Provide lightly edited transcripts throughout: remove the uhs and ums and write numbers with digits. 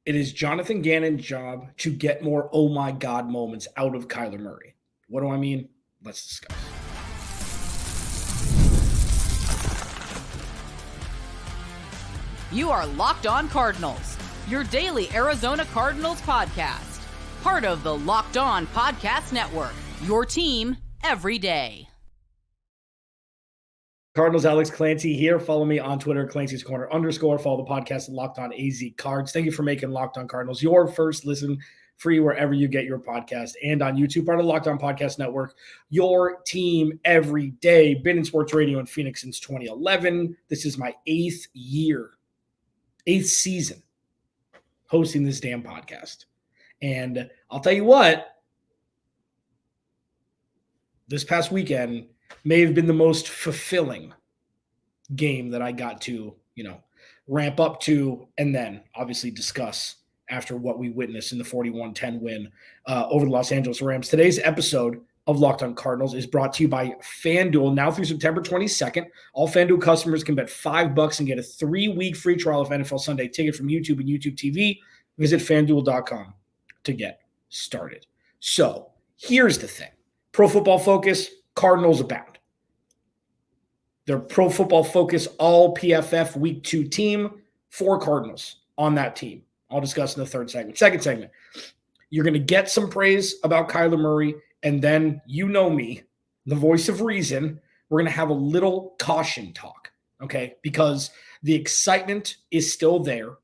It is Jonathan Gannon's job to get more oh my God moments out of Kyler Murray. What do I mean? Let's discuss. You are Locked On Cardinals, your daily Arizona Cardinals podcast. Part of the Locked On Podcast Network, your team every day. Cardinals Alex Clancy here. Follow me on Twitter, Clancy's Corner _. Follow the podcast at Locked On AZ Cards. Thank you for making Locked On Cardinals your first listen free wherever you get your podcast and on YouTube. Part of the Locked On Podcast Network, your team every day. Been in sports radio in Phoenix since 2011. This is my 8th season hosting this damn podcast. And I'll tell you what, this past weekend may have been the most fulfilling game that I got to, ramp up to and then obviously discuss after what we witnessed in the 41-10 win over the Los Angeles Rams. Today's episode of Locked On Cardinals is brought to you by FanDuel. Now through September 22nd, all FanDuel customers can bet $5 and get a 3-week free trial of NFL Sunday Ticket from YouTube and YouTube TV. Visit FanDuel.com to get started. So here's the thing. Pro Football Focus, Cardinals abound. Their Pro Football Focus All-PFF Week 2 team, 4 Cardinals on that team. I'll discuss in the third segment. Second segment, you're going to get some praise about Kyler Murray, and then you know me, the voice of reason, we're going to have a little caution talk, okay? Because the excitement is still there,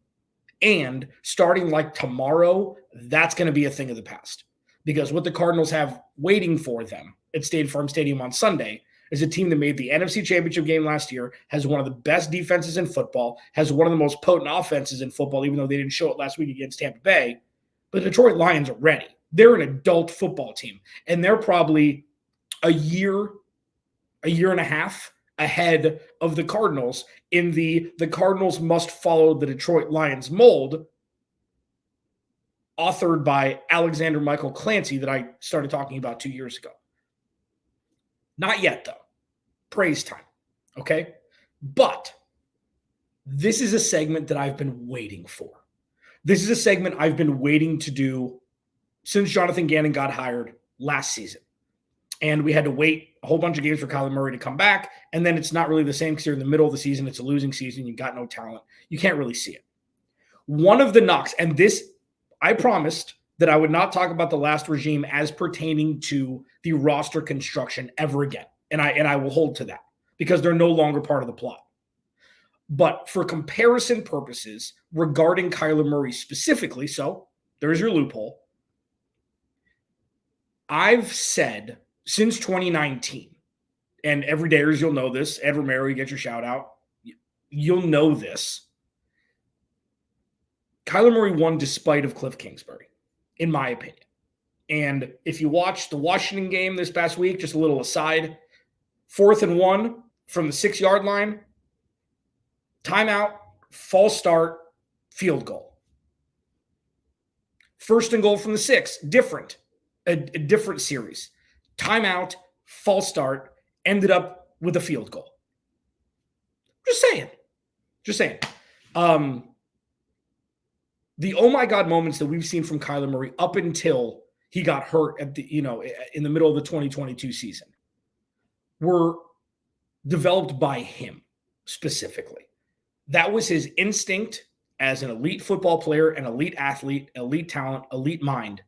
and starting like tomorrow, that's going to be a thing of the past. Because what the Cardinals have waiting for them at State Farm Stadium on Sunday is a team that made the NFC Championship game last year, has one of the best defenses in football, has one of the most potent offenses in football, even though they didn't show it last week against Tampa Bay. But the Detroit Lions are ready. They're an adult football team, and they're probably a year and a half ahead of the Cardinals in the Cardinals must follow the Detroit Lions mold, authored by Alexander Michael Clancy that I started talking about 2 years ago. Not yet, though. Praise time, okay? But this is a segment that I've been waiting for. This is a segment I've been waiting to do since Jonathan Gannon got hired last season. And we had to wait a whole bunch of games for Kyler Murray to come back, and then it's not really the same because you're in the middle of the season. It's a losing season. You got no talent. You can't really see it. One of the knocks, and this, I promised that I would not talk about the last regime as pertaining to the roster construction ever again. And I will hold to that because they're no longer part of the plot. But for comparison purposes regarding Kyler Murray specifically, so there's your loophole. I've said since 2019, and everydayers, you'll know this. Ed Romero, you get your shout out. You'll know this. Kyler Murray won despite of Cliff Kingsbury, in my opinion. And if you watch the Washington game this past week, just a little aside, 4th and 1 from the 6-yard line, timeout, false start, field goal. 1st and goal from the 6, different, a different series. Timeout, false start, ended up with a field goal. Just saying. The oh my God moments that we've seen from Kyler Murray up until he got hurt at the, in the middle of the 2022 season were developed by him specifically. That was his instinct as an elite football player, an elite athlete, elite talent, elite mind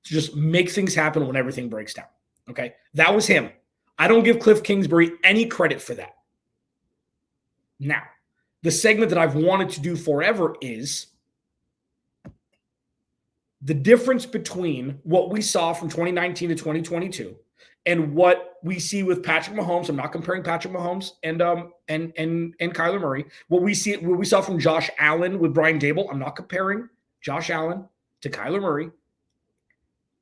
to just make things happen when everything breaks down. Okay. That was him. I don't give Cliff Kingsbury any credit for that. Now, the segment that I've wanted to do forever is the difference between what we saw from 2019 to 2022 and what we see with Patrick Mahomes. I'm not comparing Patrick Mahomes and Kyler Murray. What we saw from Josh Allen with Brian Dable. I'm not comparing Josh Allen to Kyler Murray.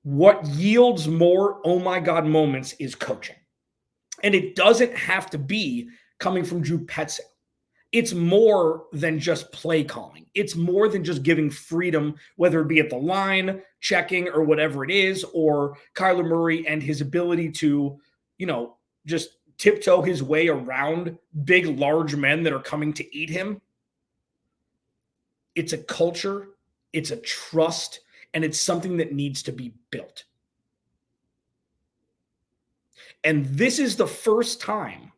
What yields more oh my God moments is coaching. And it doesn't have to be coming from Drew Petzing. It's more than just play calling. It's more than just giving freedom, whether it be at the line, checking, or whatever it is, or Kyler Murray and his ability to, just tiptoe his way around big, large men that are coming to eat him. It's a culture It's a trust, and it's something that needs to be built. And this is the first time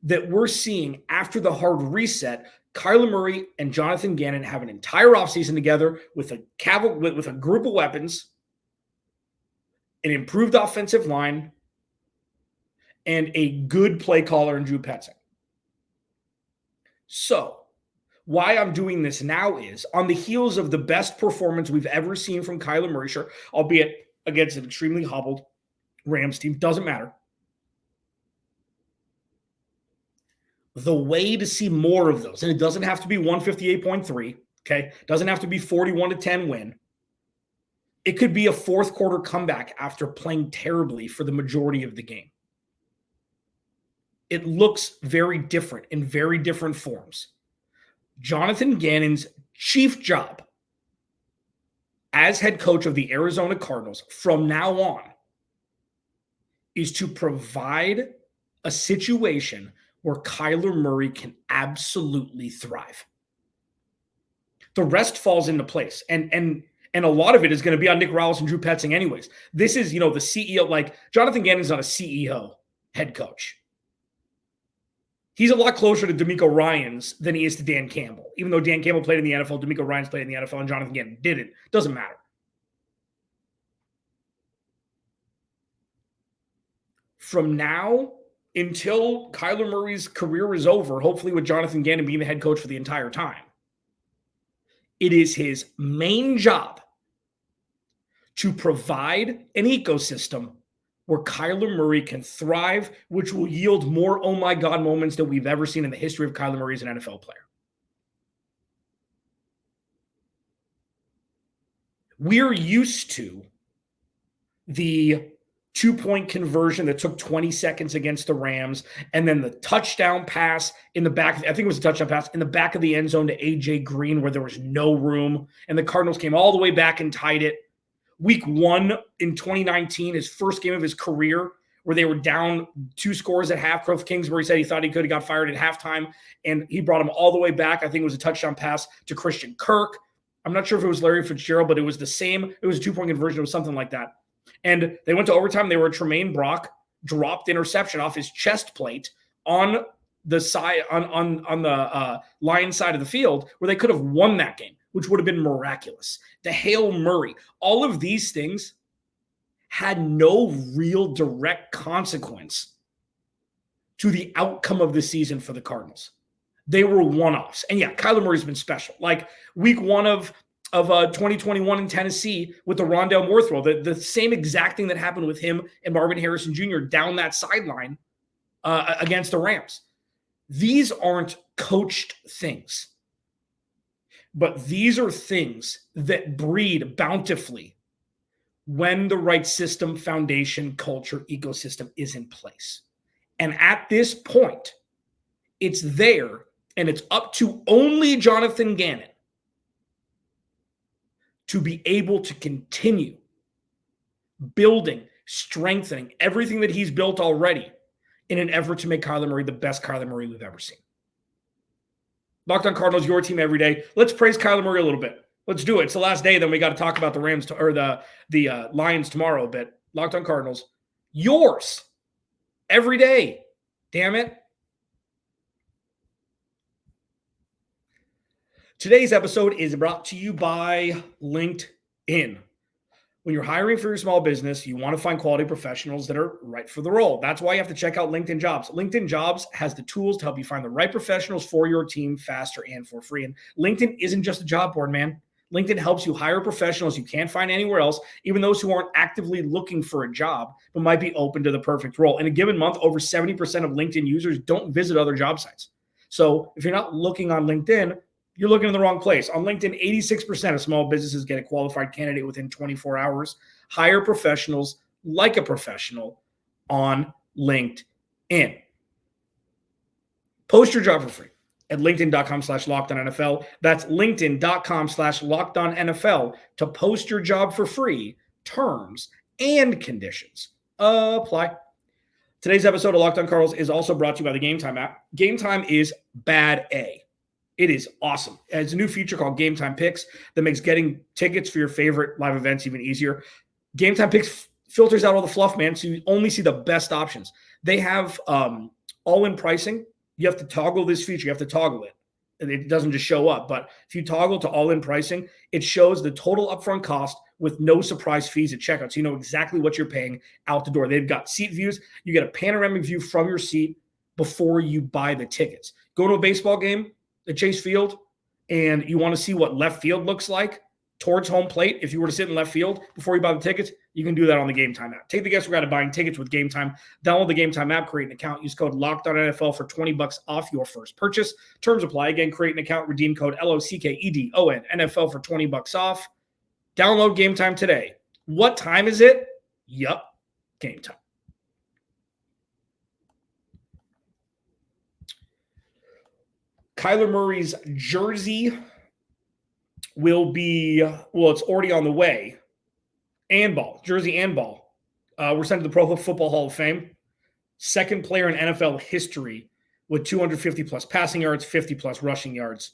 that we're seeing, after the hard reset, Kyler Murray and Jonathan Gannon have an entire offseason together with a group of weapons, an improved offensive line, and a good play caller in Drew Petzing. So, why I'm doing this now is, on the heels of the best performance we've ever seen from Kyler Murray, sure, albeit against an extremely hobbled Rams team, doesn't matter. The way to see more of those, and it doesn't have to be 158.3, okay? It doesn't have to be 41-10 win. It could be a fourth quarter comeback after playing terribly for the majority of the game. It looks very different in very different forms. Jonathan Gannon's chief job as head coach of the Arizona Cardinals from now on is to provide a situation where Kyler Murray can absolutely thrive. The rest falls into place. And a lot of it is going to be on Nick Rallis and Drew Petzing anyways. This is, the CEO. Like, Jonathan Gannon's not a CEO head coach. He's a lot closer to DeMeco Ryans than he is to Dan Campbell. Even though Dan Campbell played in the NFL, DeMeco Ryans played in the NFL, and Jonathan Gannon didn't. Doesn't matter. From now until Kyler Murray's career is over, hopefully with Jonathan Gannon being the head coach for the entire time, it is his main job to provide an ecosystem where Kyler Murray can thrive, which will yield more oh my God moments than we've ever seen in the history of Kyler Murray as an NFL player. We're used to the 2-point conversion that took 20 seconds against the Rams, and then the touchdown pass in the back. I think it was a touchdown pass in the back of the end zone to A.J. Green where there was no room, and the Cardinals came all the way back and tied it. Week 1 in 2019, his first game of his career, where they were down 2 scores at half. Cliff Kingsbury said he thought he could have got fired at halftime, and he brought him all the way back. I think it was a touchdown pass to Christian Kirk. I'm not sure if it was Larry Fitzgerald, but it was the same. It was a 2-point conversion. It was something like that. And they went to overtime. They were a Tremaine Brock dropped interception off his chest plate on the side, on the Lions side of the field, where they could have won that game, which would have been miraculous. The Hail Murray, all of these things had no real direct consequence to the outcome of the season for the Cardinals. They were one-offs. And yeah, Kyler Murray's been special. Like week 1 of 2021 in Tennessee with the Rondale Moore throw, the same exact thing that happened with him and Marvin Harrison Jr. down that sideline against the Rams. These aren't coached things, but these are things that breed bountifully when the right system, foundation, culture, ecosystem is in place. And at this point, it's there, and it's up to only Jonathan Gannon to be able to continue building, strengthening everything that he's built already in an effort to make Kyler Murray the best Kyler Murray we've ever seen. Locked On Cardinals, your team every day. Let's praise Kyler Murray a little bit. Let's do it. It's the last day. Then we got to talk about the Rams or the Lions tomorrow a bit. Locked On Cardinals, yours every day. Damn it. Today's episode is brought to you by LinkedIn. When you're hiring for your small business, you want to find quality professionals that are right for the role. That's why you have to check out LinkedIn Jobs. LinkedIn Jobs has the tools to help you find the right professionals for your team faster and for free. And LinkedIn isn't just a job board, man. LinkedIn helps you hire professionals you can't find anywhere else, even those who aren't actively looking for a job, but might be open to the perfect role. In a given month, over 70% of LinkedIn users don't visit other job sites. So if you're not looking on LinkedIn, you're looking in the wrong place. On LinkedIn, 86% of small businesses get a qualified candidate within 24 hours. Hire professionals like a professional on LinkedIn. Post your job for free at linkedin.com/lockedonnfl. That's linkedin.com/lockedonnfl to post your job for free. Terms and conditions apply. Today's episode of Locked On Cardinals is also brought to you by the Game Time app. Game Time is bad A. It is awesome. It's a new feature called Game Time Picks that makes getting tickets for your favorite live events even easier. Game Time Picks filters out all the fluff, man, so you only see the best options. They have all-in pricing. You have to toggle this feature. You have to toggle it. And it doesn't just show up. But if you toggle to all-in pricing, it shows the total upfront cost with no surprise fees at checkout. So you know exactly what you're paying out the door. They've got seat views. You get a panoramic view from your seat before you buy the tickets. Go to a baseball game at Chase Field, and you want to see what left field looks like towards home plate. If you were to sit in left field before you buy the tickets, you can do that on the Game Time app. Take the guesswork out of buying tickets with Game Time. Download the Game Time app, create an account, use code LOCKEDONNFL for $20 off your first purchase. Terms apply. Again, create an account, redeem code LOCKEDON NFL for $20 off. Download Game Time today. What time is it? Yup, Game Time. Kyler Murray's jersey will be, well, it's already on the way. And ball, jersey and ball. We're sent to the Pro Football Hall of Fame. Second player in NFL history with 250-plus passing yards, 50-plus rushing yards,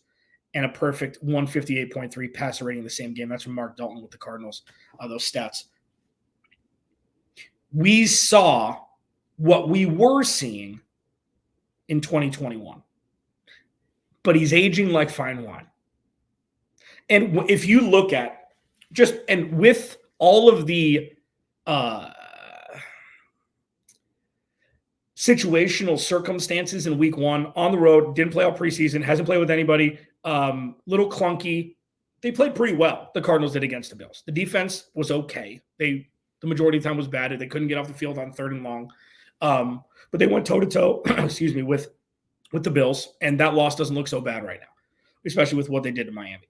and a perfect 158.3 passer rating in the same game. That's from Mark Dalton with the Cardinals, those stats. We saw what we were seeing in 2021. But he's aging like fine wine. And if you look at and with all of the situational circumstances in week one, on the road, didn't play all preseason, hasn't played with anybody, little clunky. They played pretty well, the Cardinals did against the Bills. The defense was okay. The majority of the time was bad. They couldn't get off the field on 3rd and long. But they went toe-to-toe, with the Bills, and that loss doesn't look so bad right now, especially with what they did to Miami.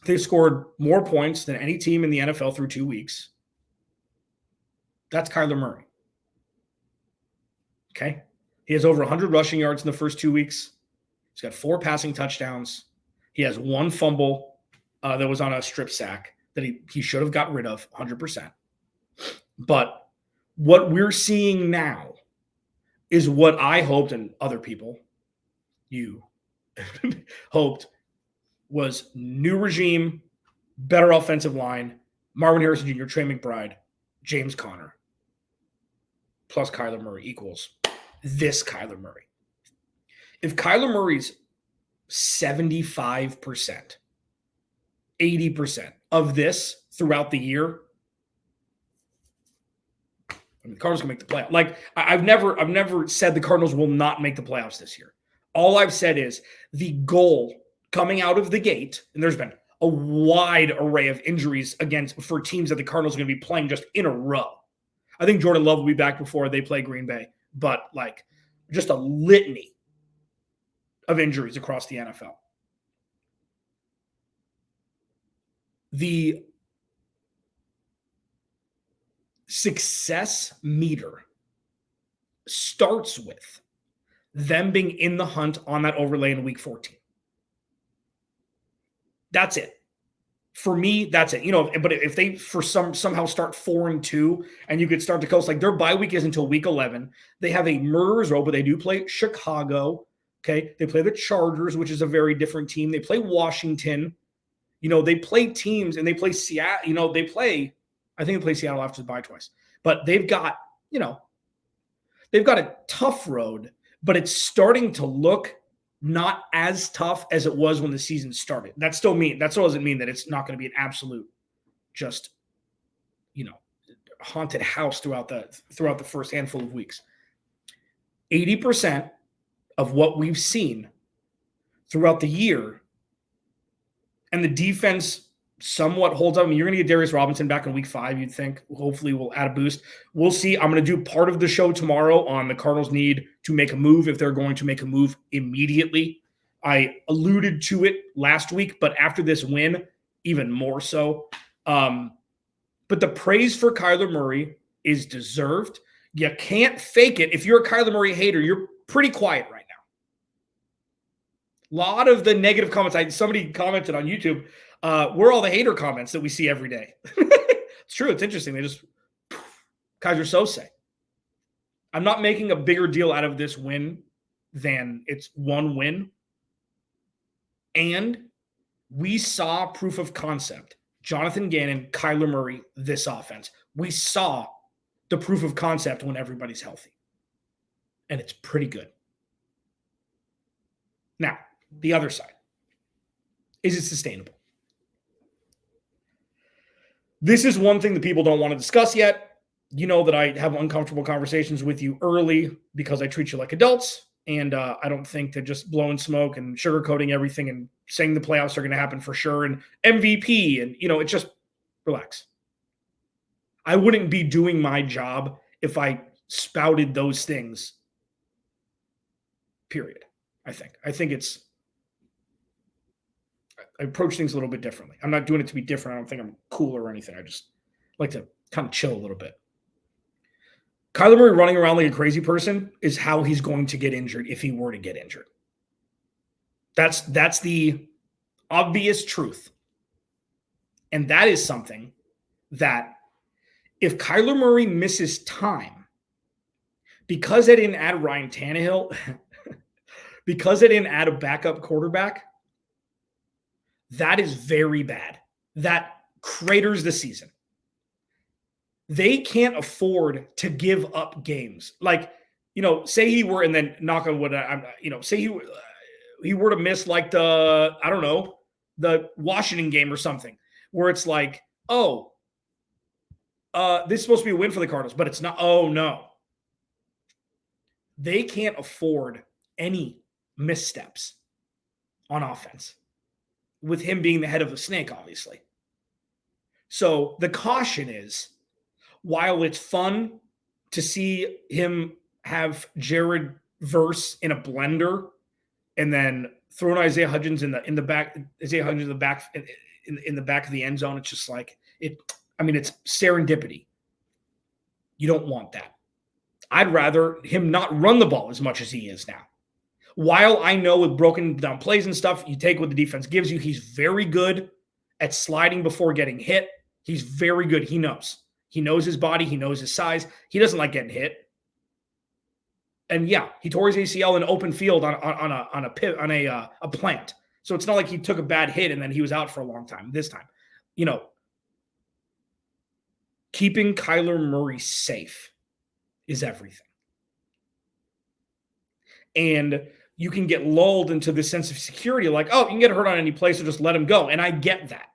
They've scored more points than any team in the NFL through 2 weeks. That's Kyler Murray. Okay? He has over 100 rushing yards in the first 2 weeks. He's got 4 passing touchdowns. He has 1 fumble that was on a strip sack that he should have got rid of 100%. But what we're seeing now is what I hoped, and other people, you, hoped, was new regime, better offensive line, Marvin Harrison Jr., Trey McBride, James Conner, plus Kyler Murray equals this Kyler Murray. If Kyler Murray's 75%, 80% of this throughout the year, the Cardinals can make the playoffs. Like, I've never said the Cardinals will not make the playoffs this year. All I've said is the goal coming out of the gate, and there's been a wide array of injuries for teams that the Cardinals are going to be playing just in a row. I think Jordan Love will be back before they play Green Bay, but like just a litany of injuries across the NFL. The success meter starts with them being in the hunt on that overlay in week 14. That's it. For me, that's it. But if they somehow start 4-2 and you could start to coast, like their bye week is until week 11. They have a murderer's row, but they do play Chicago. Okay. They play the Chargers, which is a very different team. They play Washington. They play teams, and they play Seattle. I think they play Seattle after the bye twice. But they've got a tough road, but it's starting to look not as tough as it was when the season started. That still doesn't mean that it's not going to be an absolute just, haunted house throughout the first handful of weeks. 80% of what we've seen throughout the year, and the defense somewhat holds up. I mean, you're going to get Darius Robinson back in week 5, you'd think. Hopefully we'll add a boost. We'll see. I'm going to do part of the show tomorrow on the Cardinals need to make a move if they're going to make a move immediately. I alluded to it last week, but after this win, even more so. But the praise for Kyler Murray is deserved. You can't fake it. If you're a Kyler Murray hater, you're pretty quiet right now. A lot of the negative comments. Somebody commented on YouTube, where are all the hater comments that we see every day? It's true. It's interesting. They just Kaiser Sose. I'm not making a bigger deal out of this win than it's one win. And we saw proof of concept. Jonathan Gannon, Kyler Murray, this offense. We saw the proof of concept when everybody's healthy. And it's pretty good. Now, the other side. Is it sustainable? This is one thing that people don't want to discuss yet. You know that I have uncomfortable conversations with you early because I treat you like adults. And I don't think that just blowing smoke and sugarcoating everything and saying the playoffs are going to happen for sure and MVP and, it's just relax. I wouldn't be doing my job if I spouted those things, period. I think I approach things a little bit differently. I'm not doing it to be different. I don't think I'm cool or anything. I just like to kind of chill a little bit. Kyler Murray running around like a crazy person is how he's going to get injured if he were to get injured. That's the obvious truth. And that is something that if Kyler Murray misses time, because they didn't add Ryan Tannehill, because they didn't add a backup quarterback, that is very bad. That craters the season. They can't afford to give up games. Like, say he were, and then knock on wood, say he were to miss like the Washington game or something, where it's like, this is supposed to be a win for the Cardinals, but it's not. Oh, no. They can't afford any missteps on offense, with him being the head of the snake, obviously. So the caution is, while it's fun to see him have Jared Verse in a blender and then throwing Isaiah Hudgens in the back of the end zone, it's just like it's serendipity. You don't want that. I'd rather him not run the ball as much as he is now. While I know with broken down plays and stuff, you take what the defense gives you. He's very good at sliding before getting hit. He's very good. He knows. He knows his body. He knows his size. He doesn't like getting hit. And yeah, he tore his ACL in open field on a plant. So it's not like he took a bad hit and then he was out for a long time. This time, keeping Kyler Murray safe is everything. And you can get lulled into this sense of security, like, you can get hurt on any play, so just let him go. And I get that.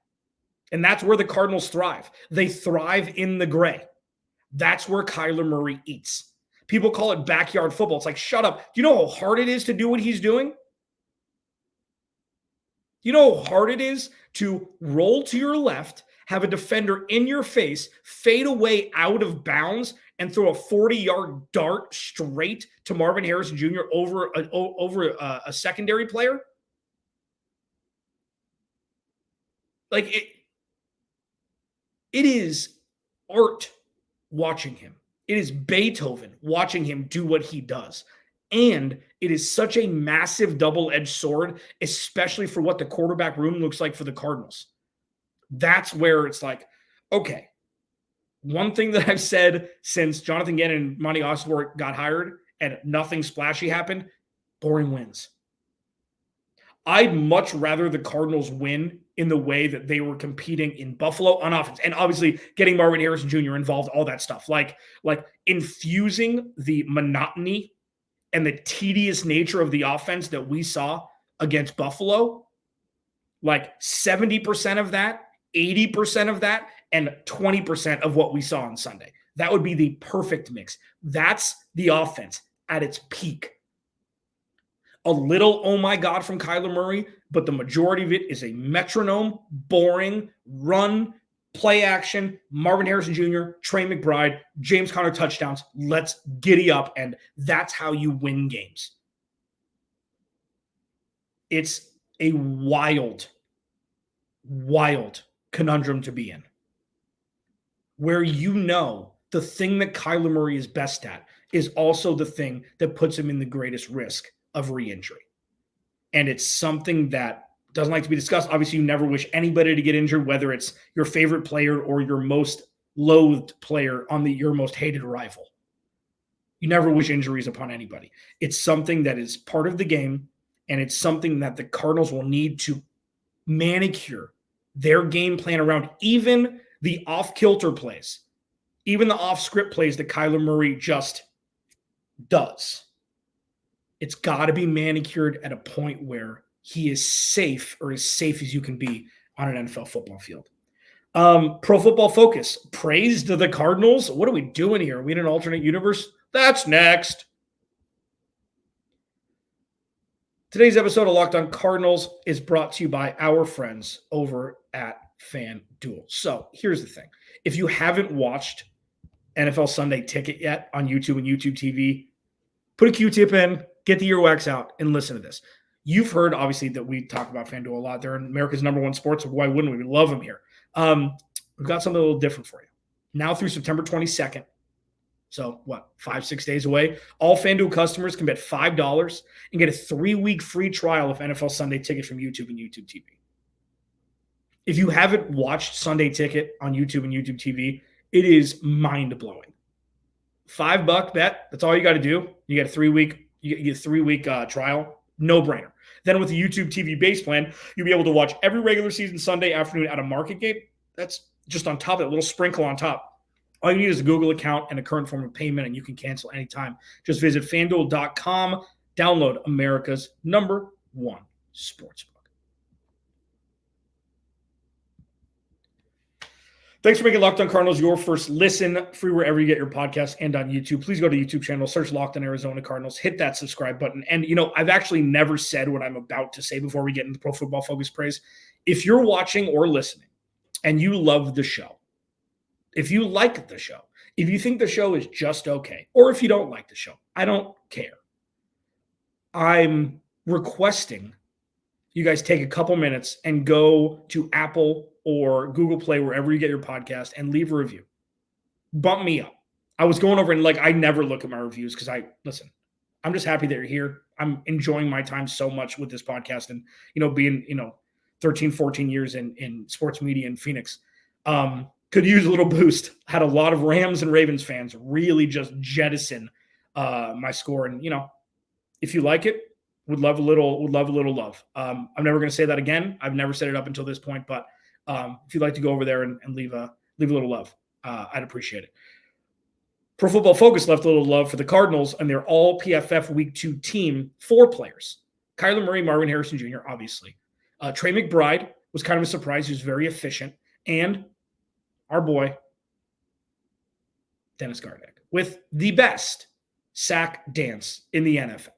And that's where the Cardinals thrive. They thrive in the gray. That's where Kyler Murray eats. People call it backyard football. It's like, shut up. Do you know how hard it is to do what he's doing? Do you know how hard it is to roll to your left, have a defender in your face, fade away out of bounds, and throw a 40-yard dart straight to Marvin Harrison Jr. over a secondary player? Like, it is art watching him. It is Beethoven watching him do what he does. And it is such a massive double-edged sword, especially for what the quarterback room looks like for the Cardinals. That's where it's like, okay, one thing that I've said since Jonathan Gannon and Monty Osborne got hired and nothing splashy happened, boring wins. I'd much rather the Cardinals win in the way that they were competing in Buffalo on offense. And obviously getting Marvin Harrison Jr. involved, all that stuff. Like infusing the monotony and the tedious nature of the offense that we saw against Buffalo. Like 70% of that, 80% of that, and 20% of what we saw on Sunday. That would be the perfect mix. That's the offense at its peak. A little, oh my God, from Kyler Murray, but the majority of it is a metronome, boring, run, play action, Marvin Harrison Jr., Trey McBride, James Conner touchdowns. Let's giddy up, and that's how you win games. It's a wild, wild conundrum to be in, where the thing that Kyler Murray is best at is also the thing that puts him in the greatest risk of re-injury. And it's something that doesn't like to be discussed. Obviously, you never wish anybody to get injured, whether it's your favorite player or your most loathed player on your most hated rival. You never wish injuries upon anybody. It's something that is part of the game, and it's something that the Cardinals will need to manicure their game plan around, even the off-kilter plays, even the off-script plays that Kyler Murray just does. It's got to be manicured at a point where he is safe, or as safe as you can be on an NFL football field. Pro Football Focus praised the Cardinals. What are we doing here? Are we in an alternate universe? That's next. Today's episode of Locked On Cardinals is brought to you by our friends over at FanDuel. So here's the thing. If you haven't watched NFL Sunday Ticket yet on YouTube and YouTube TV, put a Q-tip in, get the earwax out, and listen to this. You've heard, obviously, that we talk about FanDuel a lot. They're America's #1 sports. Why wouldn't we? We love them here. We've got something a little different for you. Now through September 22nd, so 5-6 days away, all FanDuel customers can bet $5 and get a 3-week free trial of NFL Sunday Ticket from YouTube and YouTube TV. If you haven't watched Sunday Ticket on YouTube and YouTube TV, it is mind-blowing. $5 bet, that's all you got to do. You get a 3-week trial. No-brainer. Then with the YouTube TV base plan, you'll be able to watch every regular season Sunday afternoon at a market gate. That's just on top of that, little sprinkle on top. All you need is a Google account and a current form of payment, and you can cancel anytime. Just visit FanDuel.com. Download America's #1 sportsbook. Thanks for making Locked On Cardinals your first listen, free wherever you get your podcast and on YouTube. Please go to the YouTube channel, search Locked On Arizona Cardinals, hit that subscribe button. And, I've actually never said what I'm about to say before we get into Pro Football Focus praise. If you're watching or listening and you love the show, if you like the show, if you think the show is just okay, or if you don't like the show, I don't care. I'm requesting you guys take a couple minutes and go to Apple or Google Play, wherever you get your podcast, and leave a review. Bump me up. I was going over and I never look at my reviews because I'm just happy that you're here. I'm enjoying my time so much with this podcast and, being, 13, 14 years in sports media in Phoenix. Could use a little boost. Had a lot of Rams and Ravens fans really just jettison my score. And, if you like it, would love a little love. I'm never going to say that again. I've never said it up until this point, but if you'd like to go over there and leave a little love, I'd appreciate it. Pro Football Focus left a little love for the Cardinals and their All-PFF Week 2 team, 4 players. Kyler Murray, Marvin Harrison Jr., obviously. Trey McBride was kind of a surprise. He was very efficient. And our boy, Dennis Gardeck, with the best sack dance in the NFL.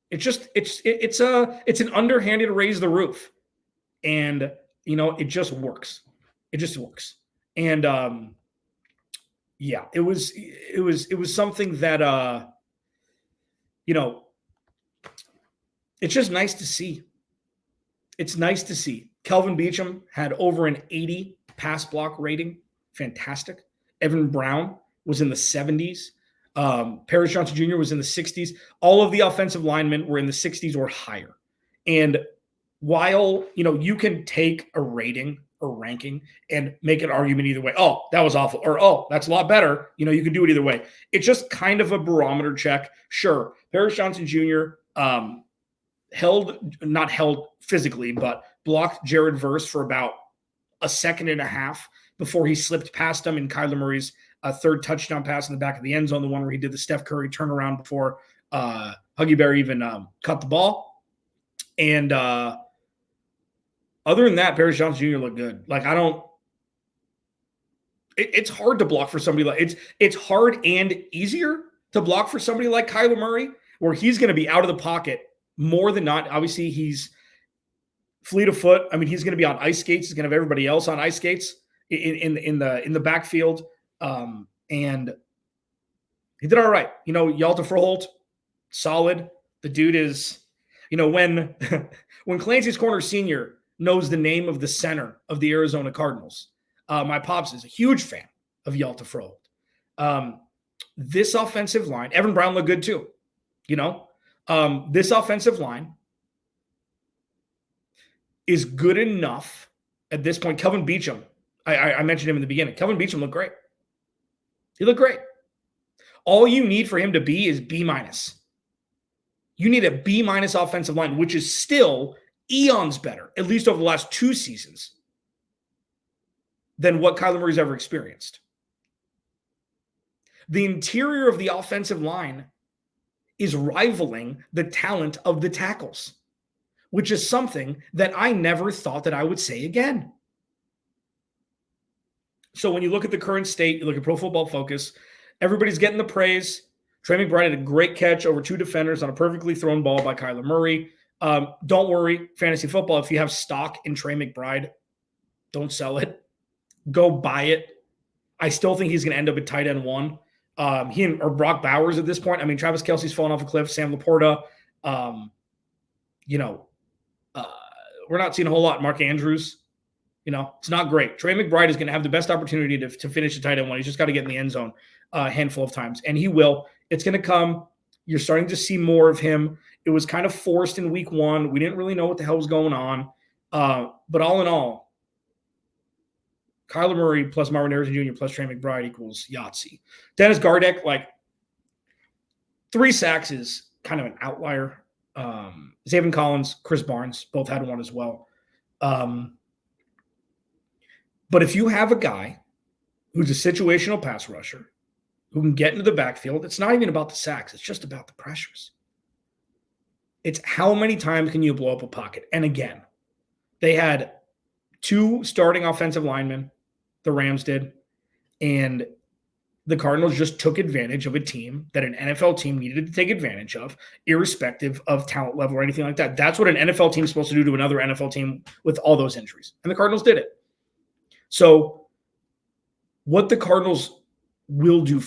It's an underhanded raise the roof. And it just works. It just works. And it was something that it's just nice to see. It's nice to see. Kelvin Beachum had over an 80 pass block rating. Fantastic. Evan Brown was in the 70s. Paris Johnson Jr. was in the 60s. All of the offensive linemen were in the 60s or higher. And while, you can take a rating or ranking and make an argument either way. Oh, that was awful. Or, oh, that's a lot better. You can do it either way. It's just kind of a barometer check. Sure. Paris Johnson Jr. Not held physically, but blocked Jared Verse for about a second and a half before he slipped past him in Kyler Murray's third touchdown pass in the back of the end zone, the one where he did the Steph Curry turnaround before Huggy Bear even cut the ball. And other than that, Paris Johnson Jr. looked good. It's hard to block for somebody it's hard and easier to block for somebody like Kyler Murray, where he's going to be out of the pocket more than not. Obviously, he's fleet of foot. I mean, he's going to be on ice skates. He's going to have everybody else on ice skates in the backfield. And he did all right. Yalta Froholt, solid. The dude is, when Clancy's Corner Sr. knows the name of the center of the Arizona Cardinals, my pops is a huge fan of Yalta Froholt. This offensive line, Evan Brown looked good too. This offensive line is good enough at this point. Kelvin Beachum, I mentioned him in the beginning. Kelvin Beachum looked great. He looked great. All you need for him to be is B-. You need a B- offensive line, which is still eons better, at least over the last 2 seasons, than what Kyler Murray's ever experienced. The interior of the offensive line is rivaling the talent of the tackles, which is something that I never thought that I would say again. So when you look at the current state, you look at Pro Football Focus, everybody's getting the praise. Trey McBride had a great catch over 2 defenders on a perfectly thrown ball by Kyler Murray. Don't worry, fantasy football, if you have stock in Trey McBride, don't sell it. Go buy it. I still think he's going to end up at tight end 1. He or Brock Bowers at this point. I mean, Travis Kelce's fallen off a cliff. Sam Laporta. We're not seeing a whole lot. Mark Andrews. It's not great. Trey McBride is going to have the best opportunity to finish the tight end 1. He's just got to get in the end zone a handful of times, and he will. It's going to come. You're starting to see more of him. It was kind of forced in week 1. We didn't really know what the hell was going on. But all in all, Kyler Murray plus Marvin Harrison Jr. plus Trey McBride equals Yahtzee. Dennis Gardeck, 3 sacks is kind of an outlier. Zaven Collins, Chris Barnes, both had 1 as well. But if you have a guy who's a situational pass rusher who can get into the backfield, it's not even about the sacks. It's just about the pressures. It's how many times can you blow up a pocket? And again, they had 2 starting offensive linemen, the Rams did, and the Cardinals just took advantage of a team that an NFL team needed to take advantage of, irrespective of talent level or anything like that. That's what an NFL team is supposed to do to another NFL team with all those injuries. And the Cardinals did it. So what the Cardinals will do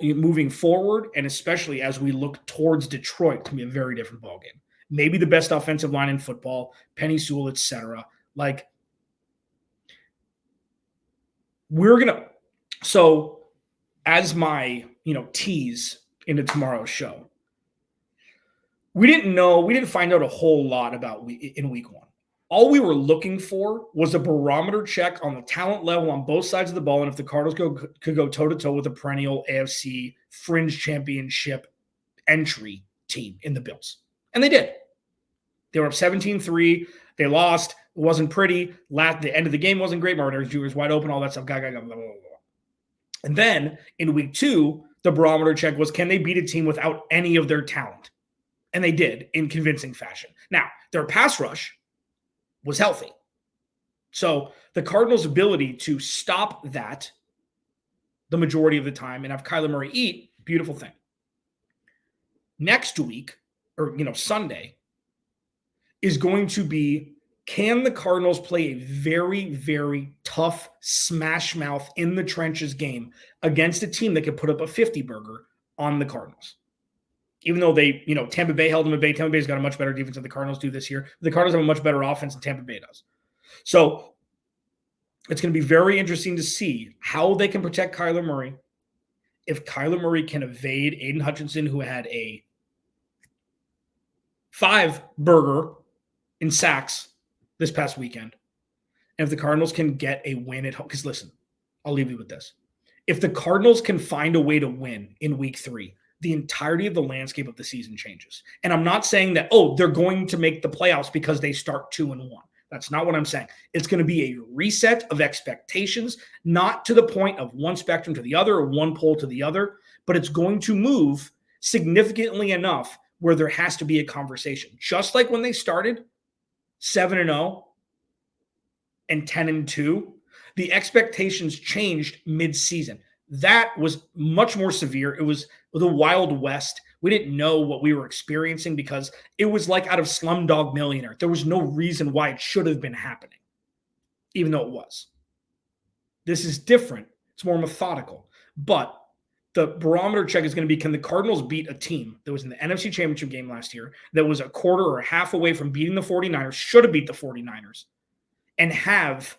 moving forward, and especially as we look towards Detroit, can be a very different ballgame. Maybe the best offensive line in football, Penny Sewell, etc. So as my, tease into tomorrow's show, we didn't find out a whole lot about in week 1. All we were looking for was a barometer check on the talent level on both sides of the ball, and if the Cardinals could go toe-to-toe with a perennial AFC fringe championship entry team in the Bills. And they did. They were up 17-3. They lost. It wasn't pretty. The end of the game wasn't great. Marvin Harrison Jr. was wide open, all that stuff. Blah, blah, blah, blah, blah. And then in week 2, the barometer check was, can they beat a team without any of their talent? And they did in convincing fashion. Now, their pass rush was healthy. So the Cardinals' ability to stop that the majority of the time and have Kyler Murray eat, beautiful thing. Next week, or Sunday, is going to be, can the Cardinals play a very, very tough smash mouth in the trenches game against a team that could put up a 50 burger on the Cardinals? Even though they, Tampa Bay held them at bay. Tampa Bay's got a much better defense than the Cardinals do this year. The Cardinals have a much better offense than Tampa Bay does. So it's going to be very interesting to see how they can protect Kyler Murray. If Kyler Murray can evade Aiden Hutchinson, who had a 5 burger in sacks this past weekend. And if the Cardinals can get a win at home, because listen, I'll leave you with this. If the Cardinals can find a way to win in week 3, the entirety of the landscape of the season changes. And I'm not saying that, they're going to make the playoffs because they start 2-1. That's not what I'm saying. It's going to be a reset of expectations, not to the point of one spectrum to the other or one pole to the other, but it's going to move significantly enough where there has to be a conversation. Just like when they started 7-0 and 10-2, the expectations changed mid-season. That was much more severe. It was the Wild West. We didn't know what we were experiencing because it was like out of Slumdog Millionaire. There was no reason why it should have been happening, even though it was. This is different. It's more methodical. But the barometer check is going to be, can the Cardinals beat a team that was in the NFC Championship game last year, that was a quarter or a half away from beating the 49ers, should have beat the 49ers, and have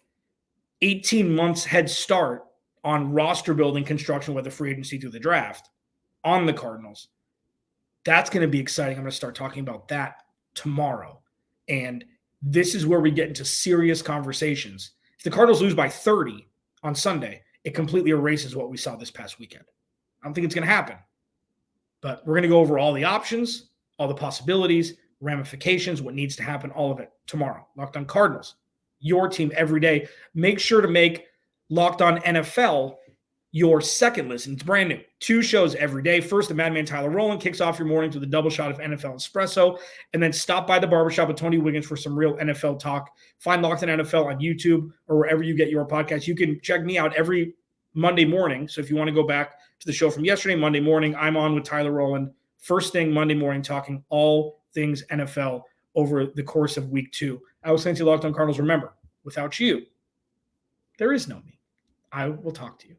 18 months head start on roster building construction with the free agency through the draft on the Cardinals? That's going to be exciting. I'm going to start talking about that tomorrow. And this is where we get into serious conversations. If the Cardinals lose by 30 on Sunday, it completely erases what we saw this past weekend. I don't think it's going to happen. But we're going to go over all the options, all the possibilities, ramifications, what needs to happen, all of it tomorrow. Locked On Cardinals, your team every day. Make sure to make Locked On NFL your second listen. It's brand new. 2 shows every day. First, the Madman Tyler Rowland kicks off your mornings with a double shot of NFL espresso, and then stop by the barbershop with Tony Wiggins for some real NFL talk. Find Locked On NFL on YouTube or wherever you get your podcast. You can check me out every Monday morning. So if you want to go back to the show from yesterday, Monday morning, I'm on with Tyler Rowland first thing Monday morning, talking all things NFL over the course of week 2. I was saying to you, Locked On Cardinals, remember, without you, there is no me. I will talk to you